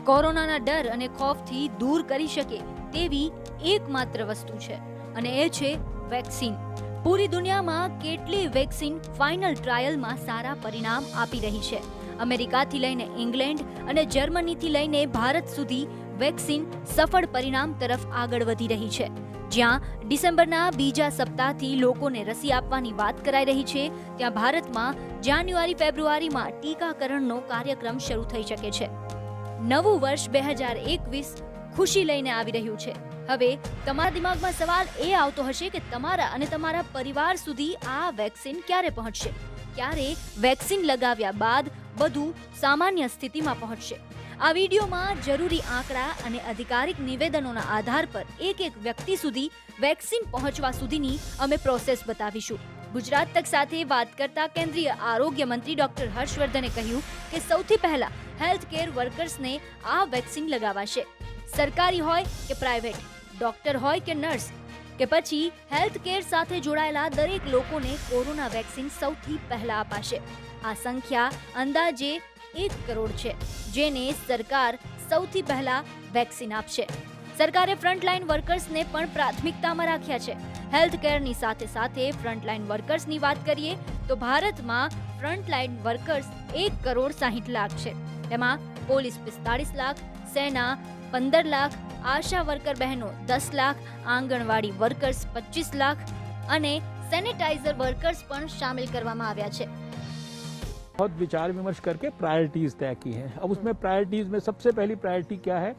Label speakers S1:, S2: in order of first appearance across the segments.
S1: કોરોનાના ડર અને ખોફથી દૂર કરી શકે તેવી એકમાત્ર વસ્તુ છે અને એ છે વેક્સિન. પૂરી દુનિયામાં કેટલી વેક્સિન ફાઇનલ ટ્રાયલમાં સારા પરિણામ આપી રહી છે. અમેરિકાથી લઈને ઇંગ્લેન્ડ અને જર્મનીથી લઈને ભારત સુધી વેક્સિન સફળ પરિણામ તરફ આગળ વધી રહી છે. જ્યાં ડિસેમ્બરના બીજા સપ્તાહથી લોકોને રસી આપવાની વાત કરાઈ રહી છે, ત્યાં ભારતમાં જાન્યુઆરી-ફેબ્રુઆરીમાં ટીકાકરણનો કાર્યક્રમ શરૂ થઈ શકે છે. નવું વર્ષ 2021 ખુશી લઈને આવી રહ્યું છે. હવે તમારા દિમાગમાં સવાલ એ આવતો હશે કે તમારા અને તમારા પરિવાર સુધી આ વેક્સિન ક્યારે પહોંચશે? ક્યારે વેક્સિન લગાવ્યા બાદ બધું સામાન્ય સ્થિતિમાં પહોંચશે? આ વિડીયોમાં જરૂરી આંકડા અને અધિકારિક નિવેદનોના આધાર પર એક વ્યક્તિ સુધી વેક્સિન પહોંચવા સુધીની અમે પ્રોસેસ બતાવીશું. ગુજરાત તક સાથે વાત કરતા કેન્દ્રીય આરોગ્ય મંત્રી ડોક્ટર હર્ષવર્ધને કહ્યું કે સૌથી પહેલા હેલ્થ કેર વર્કર્સને આ વેક્સિન લગાવાશે. સરકારી હોય કે પ્રાઇવેટ, ડોક્ટર હોય કે નર્સ કે પછી હેલ્થ કેર સાથે જોડાયેલા દરેક લોકોને કોરોના વેક્સિન સૌથી પહેલા અપાશે. આ સંખ્યા અંદાજે 1 કરોડ છે, જેને સરકાર સૌથી પહેલા વેક્સિન આપશે. સરકારે ફ્રન્ટલાઇન વર્કર્સને પણ પ્રાથમિકતામાં રાખ્યા છે. હેલ્થ કેરની સાથે સાથે ફ્રન્ટલાઇન વર્કર્સની વાત કરીએ તો ભારતમાં ફ્રન્ટલાઇન વર્કર્સ 1 કરોડ 60 લાખ છે. તેમાં પોલીસ 45 લાખ, સેના 15 લાખ, આશા વર્કર બહેનો 10 લાખ, આંગણવાડી વર્કર્સ 25 લાખ અને સેનેટાઇઝર વર્કર્સ પણ શામિલ કરવામાં આવ્યા છે.
S2: बहुत विचार विमर्श करके प्रायोरिटीज़ तय की हैं. अब उसमें प्रायोरिटीज़ में सबसे पहली प्रायोरिटी क्या है?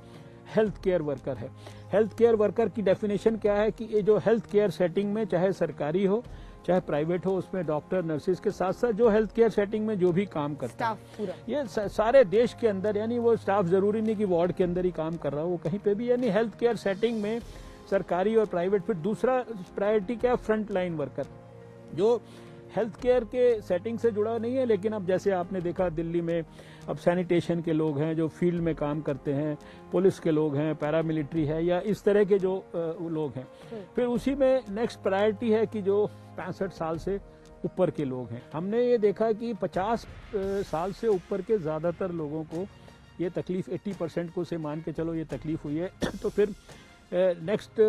S2: हेल्थ केयर वर्कर है. हेल्थ केयर वर्कर की डेफिनेशन क्या है कि ये जो हेल्थ केयर सेटिंग में चाहे सरकारी हो चाहे प्राइवेट हो, उसमें डॉक्टर नर्सिस के साथ साथ जो हेल्थ केयर सेटिंग में जो भी काम करता है, ये सारे देश के अंदर, यानी वो स्टाफ जरूरी नहीं कि वार्ड के अंदर ही काम कर रहा हो, वो कहीं पे भी, यानी हेल्थ केयर सेटिंग में सरकारी और प्राइवेट. फिर दूसरा प्रायोरिटी क्या है? फ्रंट लाइन वर्कर, जो हेल्थ केयर के सेटिंग से जुड़ा नहीं है, लेकिन अब जैसे आपने देखा दिल्ली में अब सैनिटेशन के लोग हैं जो फील्ड में काम करते हैं, पुलिस के लोग हैं, पैरामिलिट्री है, या इस तरह के जो लोग हैं. फिर उसी में नेक्स्ट प्रायोरिटी है कि जो 65 साल से ऊपर के लोग हैं. हमने ये देखा कि 50 साल से ऊपर के ज़्यादातर लोगों को ये तकलीफ 80% को से मान के चलो ये तकलीफ हुई है. तो फिर नेक्स्ट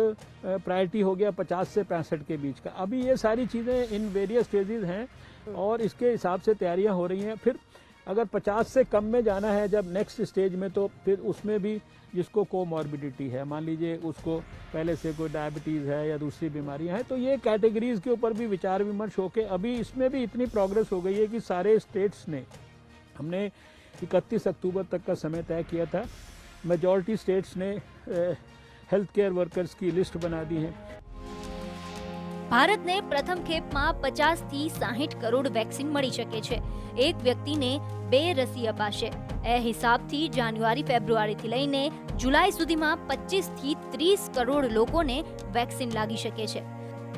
S2: प्रायोरिटी हो गया 50 से 65 के बीच का. अभी ये सारी चीज़ें इन वेरियस फेजेज हैं और इसके हिसाब से तैयारियां हो रही हैं. फिर अगर 50 से कम में जाना है जब नेक्स्ट स्टेज में, तो फिर उसमें भी जिसको कोमॉर्बिडिटी है, मान लीजिए उसको पहले से कोई डायबिटीज़ है या दूसरी बीमारियां हैं, तो ये कैटेगरीज के ऊपर भी विचार विमर्श होकर अभी इसमें भी इतनी प्रोग्रेस हो गई है कि सारे स्टेट्स ने, हमने 31 अक्टूबर तक का समय तय किया था, मेजॉरिटी स्टेट्स ने हेल्थ केयर वर्कर्स की लिस्ट बना दी है.
S1: ભારતને પ્રથમ ખેપમાં 50 થી 60 કરોડ વેક્સિન મળી શકે છે. એક વ્યક્તિને 2 રસી અપાશે. એ હિસાબથી જાન્યુઆરી-ફેબ્રુઆરીથી લઈને જુલાઈ સુધીમાં 25 થી 30 કરોડ લોકોને વેક્સિન લાગી શકે છે.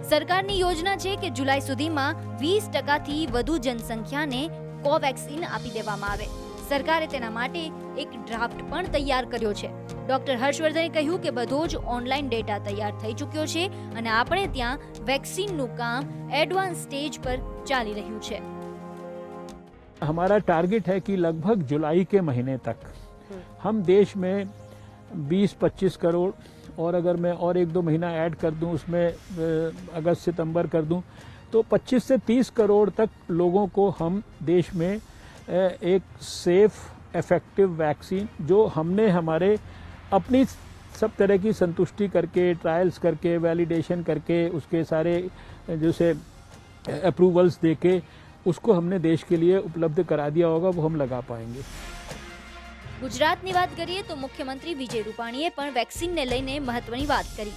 S1: સરકારની યોજના છે કે જુલાઈ સુધીમાં 20% વધુ જનસંખ્યાને કોવેક્સિન આપી દેવામાં આવે. સરકારે તેના માટે એક ડ્રાફ્ટ પણ તૈયાર કર્યો છે. ડોક્ટર હર્ષવર્ધને કહ્યું કે બધો જ ઓનલાઈન ડેટા તૈયાર થઈ ચૂક્યો છે અને આપણે ત્યાં વેક્સિનનું કામ એડવાન્સ स्टेज पर ચાલી રહ્યું છે.
S2: हमारा टारगेट है कि लगभग जुलाई के महीने तक हम देश में 20-25 करोड़, और अगर मैं और 1-2 महीना ऐड कर दूं उसमें अगस्त सितंबर कर दूं तो 25 से 30 करोड़ तक लोगों को हम देश में एक सेफ इफेक्टिव वैक्सीन, जो हमने हमारे अपनी सब तरह की संतुष्टि करके, ट्रायल्स करके, वैलिडेशन करके, उसके सारे जैसे अप्रूवल्स देके उसको हमने देश के लिए उपलब्ध करा दिया होगा, वो हम लगा पाएंगे.
S1: ગુજરાતની વાત કરીએ તો મુખ્યમંત્રી વિજય રૂપાણીએ પણ વેક્સિનને લઈને મહત્વની વાત કરી.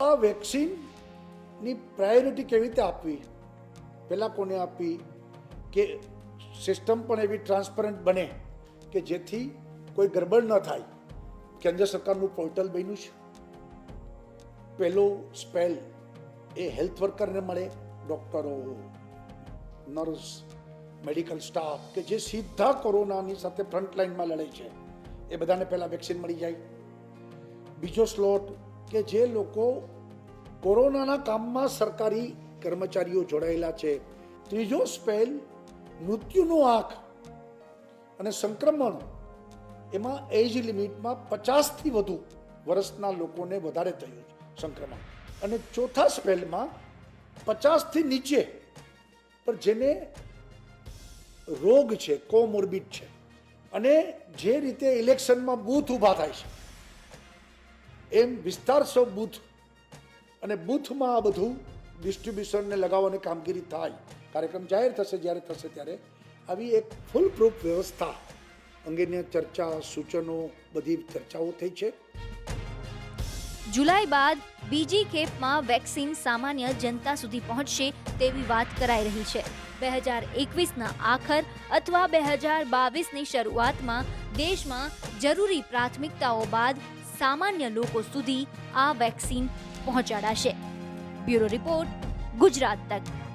S3: આ વેક્સિનની પ્રાયોરિટી કેવી રીતે આપવી, પહેલાં કોને આપવી, કે સિસ્ટમ પણ એવી ટ્રાન્સપરન્ટ બને કે જેથી કોઈ ગરબડ ન થાય. કેન્દ્ર સરકારનું પોર્ટલ બન્યું છે. પહેલો સ્પેલ એ હેલ્થ વર્કરને મળે, ડૉક્ટરો, નર્સ, મેડિકલ સ્ટાફ કે જે સીધા કોરોનાની સાથે ફ્રન્ટલાઇનમાં લડે છે, એ બધાને પહેલાં વેક્સિન મળી જાય. બીજો સ્લોટ કે જે લોકો કોરોનાના કામમાં સરકારી કર્મચારીઓ જોડાયેલા છે. ત્રીજો સ્પેલ મૃત્યુનો આંક અને સંક્રમણ એમાં એજ લિમિટમાં 50થી વધુ વર્ષના લોકોને વધારે થયું છે સંક્રમણ, અને ચોથા સ્પેલમાં 50થી નીચે પણ જેને રોગ છે, કોમોર્બિડ છે, અને જે રીતે ઇલેક્શનમાં બૂથ ઊભા થાય છે એમ વિસ્તાર સો બૂથ, અને બૂથમાં આ બધું ડિસ્ટ્રીબ્યુશનને લગાવવાની કામગીરી થાય, કાર્યક્રમ જાહેર થશે જ્યારે થશે ત્યારે આવી એક ફૂલ પ્રૂફ વ્યવસ્થા અંગેની ચર્ચા, સૂચનો, બધી ચર્ચાઓ થઈ છે.
S1: જુલાઈ બાદ બીજી ખેપમાં વેક્સિન સામાન્ય જનતા સુધી પહોંચશે તેવી વાત કરાઈ રહી છે. 2021ના આખર અથવા 2022ની શરૂઆતમાં દેશમાં જરૂરી પ્રાથમિકતાઓ બાદ સામાન્ય લોકો સુધી આ વેક્સિન પહોંચાડાશે. બ્યુરો રિપોર્ટ, ગુજરાત તક.